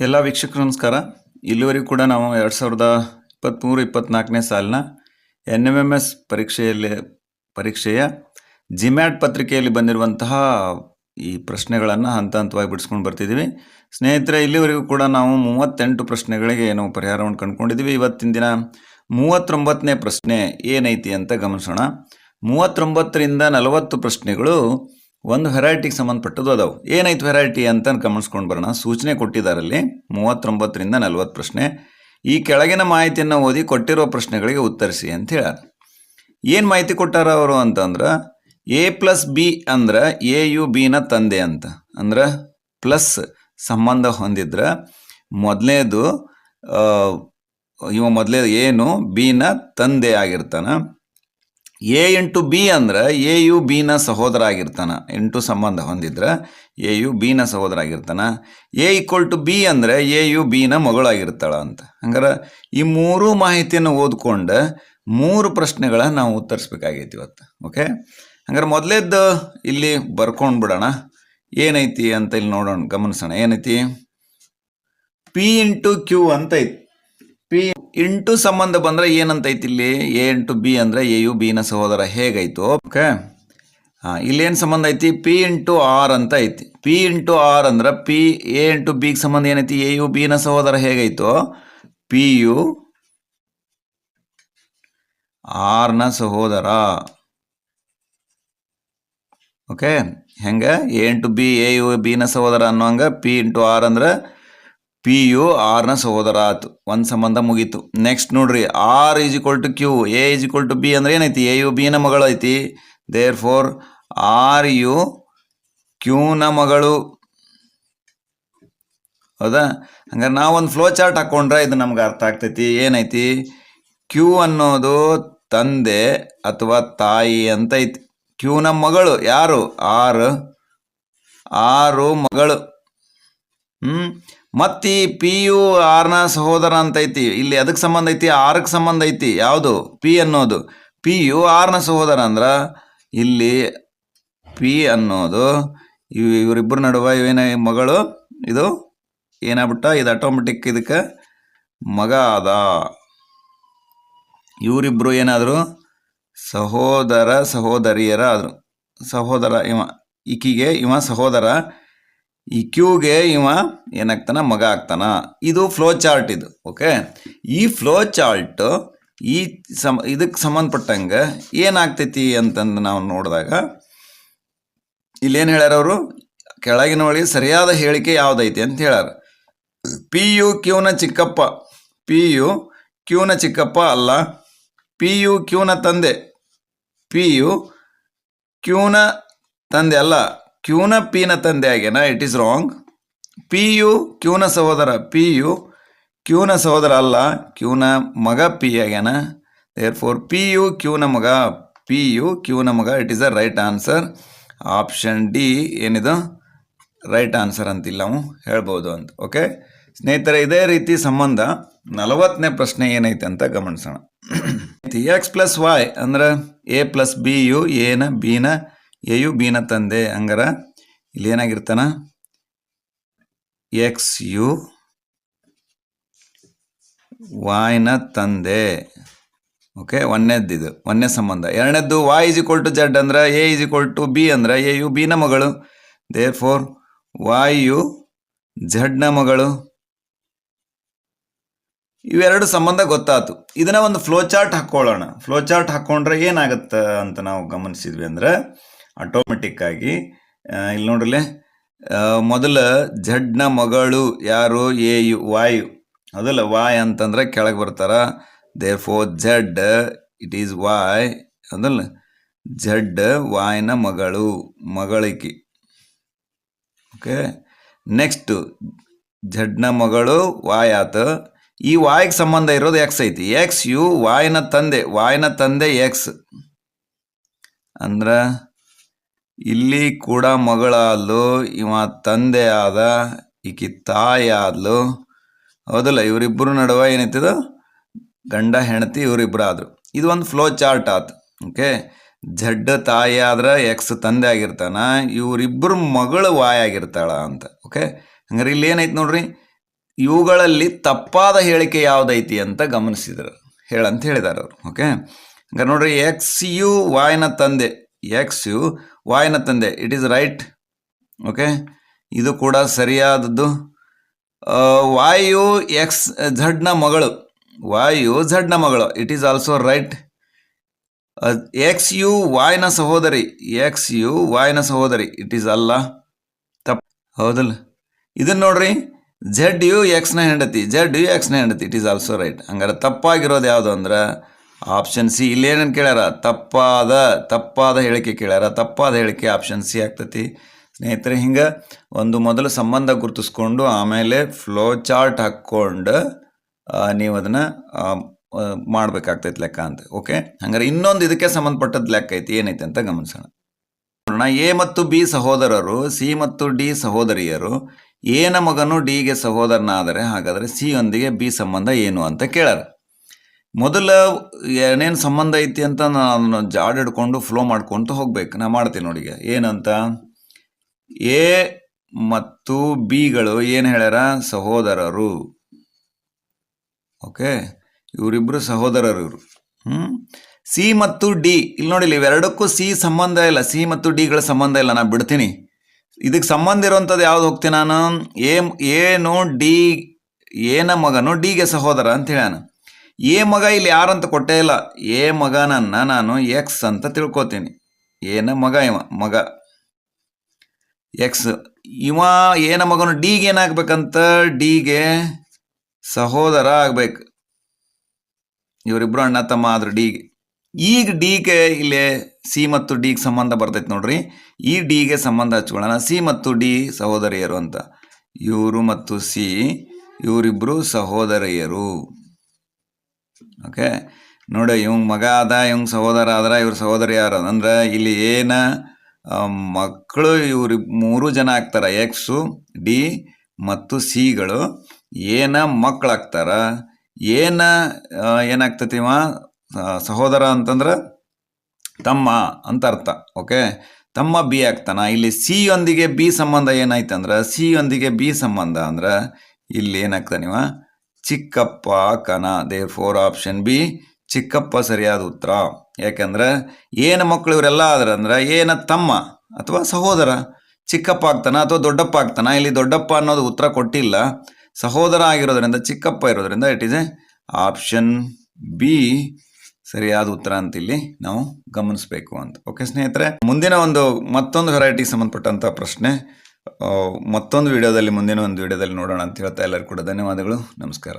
ಎಲ್ಲ ವೀಕ್ಷಕರು ನಮಸ್ಕಾರ. ಇಲ್ಲಿವರೆಗೂ ಕೂಡ ನಾವು 2023-24ನೇ ಸಾಲಿನ NMMS ಪರೀಕ್ಷೆಯ ಜಿಮ್ಯಾಟ್ ಪತ್ರಿಕೆಯಲ್ಲಿ ಬಂದಿರುವಂತಹ ಈ ಪ್ರಶ್ನೆಗಳನ್ನು ಹಂತ ಹಂತವಾಗಿ ಬಿಡಿಸ್ಕೊಂಡು ಬರ್ತಿದ್ದೀವಿ. ಸ್ನೇಹಿತರೆ, ಇಲ್ಲಿವರೆಗೂ ಕೂಡ ನಾವು 38 ಪ್ರಶ್ನೆಗಳಿಗೆ ನಾವು ಪರಿಹಾರವನ್ನು ಕಂಡುಕೊಂಡಿದ್ದೀವಿ. ಇವತ್ತಿನ ದಿನ 39ನೇ ಪ್ರಶ್ನೆ ಏನೈತಿ ಅಂತ ಗಮನಿಸೋಣ. 39ರಿಂದ 40 ಪ್ರಶ್ನೆಗಳು ಒಂದು ವೆರೈಟಿಗೆ ಸಂಬಂಧಪಟ್ಟದ್ದು ಅದಾವು. ಏನೈತೆ ವೆರೈಟಿ ಅಂತ ಗಮನಿಸ್ಕೊಂಡು ಬರೋಣ. ಸೂಚನೆ ಕೊಟ್ಟಿದ್ದಾರಲ್ಲಿ 39ರಿಂದ 40 ಪ್ರಶ್ನೆ. ಈ ಕೆಳಗಿನ ಮಾಹಿತಿಯನ್ನು ಓದಿ ಕೊಟ್ಟಿರೋ ಪ್ರಶ್ನೆಗಳಿಗೆ ಉತ್ತರಿಸಿ ಅಂತ ಹೇಳ್ಯಾರ. ಏನು ಮಾಹಿತಿ ಕೊಟ್ಟಾರ ಅವರು ಅಂತಂದ್ರೆ, A+B ಅಂದ್ರೆ AUB ನ ತಂದೆ ಅಂತ. ಅಂದ್ರೆ ಪ್ಲಸ್ ಸಂಬಂಧ ಹೊಂದಿದ್ರೆ ಮೊದಲನೇದು ಏನು B ನ ತಂದೆ ಆಗಿರ್ತಾನ. A ಇಂಟು B ಅಂದ್ರೆ AUB ನ ಸಹೋದರ ಆಗಿರ್ತಾನ. ಇಂಟು ಸಂಬಂಧ ಹೊಂದಿದ್ರೆ AUB ನ ಸಹೋದರ ಆಗಿರ್ತಾನ. A=B ಅಂದ್ರೆ AUB ನ ಮಗಳಾಗಿರ್ತಾಳ ಅಂತ. ಹಂಗಾರೆ ಈ ಮೂರು ಮಾಹಿತಿಯನ್ನು ಓದ್ಕೊಂಡು 3 ಪ್ರಶ್ನೆಗಳನ್ನ ನಾವು ಉತ್ತರಿಸ್ಬೇಕಾಗೈತಿ ಇವತ್ತು. ಓಕೆ, ಹಂಗಾರೆ ಮೊದಲೇದ್ದು ಇಲ್ಲಿ ಬರ್ಕೊಂಡು ಬಿಡೋಣ. ಏನೈತಿ ಅಂತ ಇಲ್ಲಿ ನೋಡೋಣ, ಗಮನಿಸೋಣ. ಏನೈತಿ? P ಇಂಟು Q ಅಂತ ಐತಿ. P ಇಂಟು ಸಂಬಂಧ ಬಂದ್ರೆ ಏನಂತ ಐತಿ ಇಲ್ಲಿ? A ಇಂಟು B ಅಂದ್ರೆ AUB ನ ಸಹೋದರ ಹೇಗಾಯ್ತು? ಓಕೆ, ಇಲ್ಲಿ ಏನು ಸಂಬಂಧ ಐತಿ? P ಇಂಟು R ಅಂತ ಐತಿ. P ಇಂಟು R ಅಂದ್ರೆ A ಇಂಟು B ಸಂಬಂಧ ಏನೈತಿ? AUB ನ ಸಹೋದರ ಹೇಗಾಯ್ತು? PU R ನ ಸಹೋದರ. ಓಕೆ, ಹೆಂಗ? A ಇಂಟು B AUB ನ ಸಹೋದರ ಅನ್ನೋಂಗ P ಇಂಟು R ಅಂದ್ರೆ PU R ನ ಸಹೋದರ ಆಯ್ತು. ಒಂದು ಸಂಬಂಧ ಮುಗೀತು. ನೆಕ್ಸ್ಟ್ ನೋಡ್ರಿ, R = Q, A = B ಅಂದ್ರೆ ಏನೈತಿ? AUB ನ ಮಗಳು ಐತಿ. ದೇರ್ ಫೋರ್ RU Q ನ ಮಗಳು. ಹೌದಾ? ಹಂಗಾರೆ ನಾವೊಂದು ಫ್ಲೋ ಚಾರ್ಟ್ ಹಾಕೊಂಡ್ರೆ ಇದು ನಮ್ಗೆ ಅರ್ಥ ಆಗ್ತೈತಿ. ಏನೈತಿ? Q ಅನ್ನೋದು ತಂದೆ ಅಥವಾ ತಾಯಿ ಅಂತ ಐತಿ. Q ನ ಮಗಳು ಯಾರು? R ಮಗಳು. ಮತ್ತು ಈ PU R ನ ಸಹೋದರ ಅಂತ ಐತಿ. ಇಲ್ಲಿ ಅದಕ್ಕೆ ಸಂಬಂಧ ಐತಿ? ಆರ್ಗೆ ಸಂಬಂಧ ಐತಿ. ಯಾವುದು? P ಅನ್ನೋದು. PU R ನ ಸಹೋದರ ಅಂದ್ರೆ ಇಲ್ಲಿ P ಅನ್ನೋದು ಇವರಿಬ್ಬರ ನಡುವೆ ಏನ ಮಗಳು, ಇದು ಏನಾಗ್ಬಿಟ್ಟ? ಇದು ಆಟೋಮೆಟಿಕ್ ಇದಕ್ಕೆ ಮಗ ಆದ. ಇವರಿಬ್ರು ಏನಾದ್ರು ಸಹೋದರ ಸಹೋದರಿಯರ ಆದ್ರು. ಸಹೋದರ ಈಕಿಗೆ ಇವ ಸಹೋದರ, ಈ Qಗೆ ಇವ ಏನಾಗ್ತಾನ? ಮಗ ಆಗ್ತಾನ. ಇದು ಫ್ಲೋ ಚಾರ್ಟ್ ಇದು. ಓಕೆ, ಈ ಫ್ಲೋ ಚಾರ್ಟ್ ಇದಕ್ಕೆ ಸಂಬಂಧಪಟ್ಟಂಗೆ ಏನಾಗ್ತೈತಿ ಅಂತಂದು ನಾವು ನೋಡಿದಾಗ ಇಲ್ಲೇನು ಹೇಳ್ಯಾರ ಅವರು? ಕೆಳಗಿನ ಒಳಗೆ ಸರಿಯಾದ ಹೇಳಿಕೆ ಯಾವುದೈತಿ ಅಂತ ಹೇಳ್ಯಾರ. PU Q ನ ಚಿಕ್ಕಪ್ಪ. PU Q ನ ಚಿಕ್ಕಪ್ಪ ಅಲ್ಲ. PU Q ನ ತಂದೆ. PU Q ನ ತಂದೆ ಅಲ್ಲ. Q ನ P ನ ತಂದೆ ಆಗ್ಯಾನ. It is wrong. PU Q ನ ಸಹೋದರ. PU Q ನ ಸಹೋದರ ಅಲ್ಲ. Q ನ ಮಗ P ಆಗ್ಯಾನ. ದೇರ್ ಫೋರ್ PU Q ನ ಮಗ. PU Q ನ ಮಗ. It is a right answer. Option D ಏನಿದು ರೈಟ್ ಆನ್ಸರ್ ಅಂತಿಲ್ಲ ನಾವು ಹೇಳ್ಬೋದು ಅಂತ. ಓಕೆ ಸ್ನೇಹಿತರೆ, ಇದೇ ರೀತಿ ಸಂಬಂಧ 40ನೇ ಪ್ರಶ್ನೆ ಏನೈತೆ ಅಂತ ಗಮನಿಸೋಣ. X+Y ಅಂದ್ರೆ A+BU AU B ನ ತಂದೆ. ಹಂಗಾರ ಇಲ್ಲಿ ಏನಾಗಿರ್ತಾನ? XU Y ನ ತಂದೆ. ಓಕೆ, ಒಂದನೇ ಸಂಬಂಧ. ಎರಡನೇದ್ದು Y = Z ಅಂದ್ರೆ A = B ಅಂದ್ರೆ AU B ನ ಮಗಳು. ದೇರ್ ಫೋರ್ YU Z ನ ಮಗಳು. ಇವೆರಡು ಸಂಬಂಧ ಗೊತ್ತಾಯ್ತು. ಇದನ್ನ ಒಂದು ಫ್ಲೋ ಚಾರ್ಟ್ ಹಾಕೊಳ್ಳೋಣ. ಫ್ಲೋ ಚಾರ್ಟ್ ಹಾಕೊಂಡ್ರೆ ಏನಾಗುತ್ತೆ ಅಂತ ನಾವು ಗಮನಿಸಿದ್ವಿ ಅಂದ್ರೆ ಆಟೋಮೆಟಿಕ್ ಆಗಿ ಇಲ್ಲಿ ನೋಡ್ರಲ್ಲೇ, ಮೊದಲ Z ನ ಮಗಳು ಯಾರು? ವಾಯು. ಅದಲ್ಲ, Y ಅಂತಂದ್ರೆ ಕೆಳಗೆ ಬರ್ತಾರ. Therefore Z it is Y. ಅದಲ್ಲ, Z Y ನ ಮಗಳಿಕಿ. ಓಕೆ, ನೆಕ್ಸ್ಟ್ Z ನ ಮಗಳು Y ಆತ. ಈ ವಾಯ್ಗೆ ಸಂಬಂಧ ಇರೋದು X ಐತಿ. XU Y ನ ತಂದೆ. Y ನ ತಂದೆ X ಅಂದ್ರ ಇಲ್ಲಿ ಕೂಡ ಮಗಳಾದ್ಲು, ಇವ ತಂದೆ ಆದ, ಈಕಿ ತಾಯಿ ಆದ್ಲು. ಹೌದಲ್ಲ, ಇವರಿಬ್ಬರು ನಡುವೆ ಏನೈತಿದು? ಗಂಡ ಹೆಂಡತಿ ಇವರಿಬ್ಬರು ಆದ್ರು. ಇದು ಒಂದು ಫ್ಲೋ ಚಾರ್ಟ್ ಆತು. ಓಕೆ, Z ತಾಯಿ ಆದ್ರೆ X ತಂದೆ ಆಗಿರ್ತಾನ. ಇವರಿಬ್ಬರು ಮಗಳು Y ಆಗಿರ್ತಾಳ ಅಂತ. ಓಕೆ, ಹಂಗಾರೆ ಇಲ್ಲಿ ಏನೈತಿ ನೋಡ್ರಿ, ಇವುಗಳಲ್ಲಿ ತಪ್ಪಾದ ಹೇಳಿಕೆ ಯಾವುದೈತಿ ಅಂತ ಗಮನಿಸಿದ್ರು ಹೇಳಂತ ಹೇಳಿದಾರೆ ಅವರು. ಓಕೆ, ಹಂಗಾರೆ ನೋಡ್ರಿ, ಎಕ್ಸ್ ಯು ವಾಯ್ನ ತಂದೆ, ಎಕ್ಸ್ ಯು ವಾಯ್ನ ತಂದೆ, ಇಟ್ ಈಸ್ ರೈಟ್. ಓಕೆ, ಇದು ಕೂಡ ಸರಿಯಾದದ್ದು. ವಾಯು ಎಕ್ಸ್ ಝಡ್ನ ಮಗಳು, ವಾಯು ಝಡ್ನ ಮಗಳು, it is also right. X ಯು ವಾಯ್ನ ಸಹೋದರಿ, ಎಕ್ಸ್ ಯು ವಾಯ್ನ ಸಹೋದರಿ, ಇಟ್ ಈಸ್ ಅಲ್ಲ, ತಪ್ಪು, ಹೌದಲ್ಲ. ಇದನ್ನ ನೋಡ್ರಿ, ಝೆಡ್ ಯು ಎಕ್ಸ್ನ ಹೆಂಡತಿ, ಝೆಡ್ ಯು ಎಕ್ಸ್ನ ಹೆಂಡತಿ, ಇಟ್ ಈಸ್ ಆಲ್ಸೋ ರೈಟ್. ಹಂಗಾರೆ ತಪ್ಪಾಗಿರೋದು ಯಾವುದು ಅಂದ್ರೆ ಆಪ್ಷನ್ ಸಿ. ಇಲ್ಲೇನೇನು ಕೇಳ್ಯಾರ, ತಪ್ಪಾದ ಹೇಳಿಕೆ ಕೇಳ್ಯಾರ. ತಪ್ಪಾದ ಹೇಳಿಕೆ ಆಪ್ಷನ್ ಸಿ ಆಗ್ತತಿ ಸ್ನೇಹಿತರೆ. ಹಿಂಗೆ ಒಂದು ಮೊದಲು ಸಂಬಂಧ ಗುರುತಿಸ್ಕೊಂಡು ಆಮೇಲೆ ಫ್ಲೋ ಚಾರ್ಟ್ ಹಾಕ್ಕೊಂಡು ನೀವು ಅದನ್ನು ಮಾಡ್ಬೇಕಾಗ್ತೈತೆ ಲೆಕ್ಕ ಅಂತ. ಓಕೆ, ಹಂಗಾರೆ ಇನ್ನೊಂದು ಇದಕ್ಕೆ ಸಂಬಂಧಪಟ್ಟದ್ದು ಲೆಕ್ಕ ಐತಿ, ಏನೈತೆ ಅಂತ ಗಮನಿಸೋಣ. ಎ ಮತ್ತು ಬಿ ಸಹೋದರರು, ಸಿ ಮತ್ತು ಡಿ ಸಹೋದರಿಯರು. ಎನ ಮಗನು ಡಿಗೆ ಸಹೋದರನಾದರೆ ಹಾಗಾದರೆ ಸಿ ಯೊಂದಿಗೆ ಬಿ ಸಂಬಂಧ ಏನು ಅಂತ ಕೇಳಾರ. ಮೊದಲ ಏನೇನು ಸಂಬಂಧ ಐತಿ ಅಂತ ನಾನು ಜಾಡ್ ಹಿಡ್ಕೊಂಡು ಫ್ಲೋ ಮಾಡ್ಕೊಂತ ಹೋಗ್ಬೇಕು. ನಾ ಮಾಡ್ತೀನಿ ನೋಡಿ. ಏನಂತ, ಎ ಮತ್ತು ಬಿಗಳು ಏನು ಹೇಳ್ಯಾರ, ಸಹೋದರರು. ಓಕೆ, ಇವರಿಬ್ರು ಸಹೋದರರು ಇವರು. ಸಿ ಮತ್ತು ಡಿ, ಇಲ್ಲಿ ನೋಡಿಲ್ಲ, ಇವೆರಡಕ್ಕೂ ಸಿ ಸಂಬಂಧ ಇಲ್ಲ, ಸಿ ಮತ್ತು ಡಿಗಳ ಸಂಬಂಧ ಇಲ್ಲ. ನಾನು ಬಿಡ್ತೀನಿ. ಇದಕ್ಕೆ ಸಂಬಂಧ ಇರುವಂಥದ್ದು ಯಾವ್ದು ಹೋಗ್ತೀನಿ ನಾನು, ಏನು ಡಿ, ಎನ ಮಗನು ಡಿಗೆ ಸಹೋದರ ಅಂತ ಹೇಳ್ಯಾನ. ಎ ಮಗ ಇಲ್ಲಿ ಯಾರಂತ ಕೊಟ್ಟೇ ಇಲ್ಲ. ಎ ಮಗನನ್ನ ನಾನು ಎಕ್ಸ್ ಅಂತ ತಿಳ್ಕೊತೀನಿ. ಏನ ಮಗ, ಇವ ಮಗ ಎಕ್ಸ್. ಇವ ಏನ ಮಗನು ಡಿಗೆ ಏನಾಗ್ಬೇಕಂತ, ಡಿಗೆ ಸಹೋದರ ಆಗ್ಬೇಕು. ಇವರಿಬ್ರು ಅಣ್ಣ ತಮ್ಮ ಆದ್ರು ಡಿಗೆ. ಈಗ ಡಿಗೆ ಇಲ್ಲಿ ಸಿ ಮತ್ತು ಡಿಗೆ ಸಂಬಂಧ ಬರ್ತೈತೆ ನೋಡ್ರಿ. ಈ ಡಿಗೆ ಸಂಬಂಧ ಹಚ್ಕೊಳ್ಳೋಣ, ಸಿ ಮತ್ತು ಡಿ ಸಹೋದರಿಯರು ಅಂತ. ಇವರು ಮತ್ತು ಸಿ, ಇವರಿಬ್ರು ಸಹೋದರಿಯರು. ಓಕೆ, ನೋಡಿ, ಇವಂಗ ಮಗ ಆದ, ಇವಂಗ ಸಹೋದರ ಆದ್ರ ಇವ್ರ ಸಹೋದರಿ ಯಾರು ಅಂದ್ರೆ ಇಲ್ಲಿ ಏನ ಮಕ್ಕಳು ಇವ್ರ 3 ಜನ ಆಗ್ತಾರ, ಎಕ್ಸು ಡಿ ಮತ್ತು ಸಿಗಳು ಏನ ಮಕ್ಕಳಾಗ್ತಾರ. ಏನಾಗ್ತತಿವ ಸಹೋದರ ಅಂತಂದ್ರೆ ತಮ್ಮ ಅಂತ ಅರ್ಥ. ಓಕೆ, ತಮ್ಮ ಬಿ ಆಗ್ತಾನ. ಇಲ್ಲಿ ಸಿ ಯೊಂದಿಗೆ ಬಿ ಸಂಬಂಧ ಏನಾಯ್ತಂದ್ರೆ, ಸಿ ಯೊಂದಿಗೆ ಬಿ ಸಂಬಂಧ ಅಂದ್ರೆ ಇಲ್ಲಿ ಏನಾಗ್ತಾನಿವ ಚಿಕ್ಕಪ್ಪ ಕನ. ದೇರ್ ಫೋರ್ ಆಪ್ಷನ್ ಬಿ ಚಿಕ್ಕಪ್ಪ ಸರಿಯಾದ ಉತ್ತರ. ಯಾಕಂದ್ರೆ ಏನ ಮಕ್ಕಳು ಇವರೆಲ್ಲ ಆದ್ರೆ ಅಂದ್ರೆ ಏನ ತಮ್ಮ ಅಥವಾ ಸಹೋದರ ಚಿಕ್ಕಪ್ಪ ಆಗ್ತಾನ ಅಥವಾ ದೊಡ್ಡಪ್ಪ ಆಗ್ತಾನ. ಇಲ್ಲಿ ದೊಡ್ಡಪ್ಪ ಅನ್ನೋದು ಉತ್ತರ ಕೊಟ್ಟಿಲ್ಲ, ಸಹೋದರ ಆಗಿರೋದ್ರಿಂದ ಚಿಕ್ಕಪ್ಪ ಇರೋದ್ರಿಂದ it is A option B ಸರಿಯಾದ ಉತ್ತರ ಅಂತ ಇಲ್ಲಿ ನಾವು ಗಮನಿಸಬೇಕು ಅಂತ. ಓಕೆ ಸ್ನೇಹಿತರೆ, ಮುಂದಿನ ಮತ್ತೊಂದು ವೆರೈಟಿಗೆ ಸಂಬಂಧಪಟ್ಟಂಥ ಪ್ರಶ್ನೆ ಮತ್ತೊಂದು ವಿಡಿಯೋದಲ್ಲಿ, ಮುಂದಿನ ಒಂದು ವಿಡಿಯೋದಲ್ಲಿ ನೋಡೋಣ ಅಂತ ಹೇಳ್ತಾ ಎಲ್ಲರಿಗೂ ಕೂಡ ಧನ್ಯವಾದಗಳು. ನಮಸ್ಕಾರ.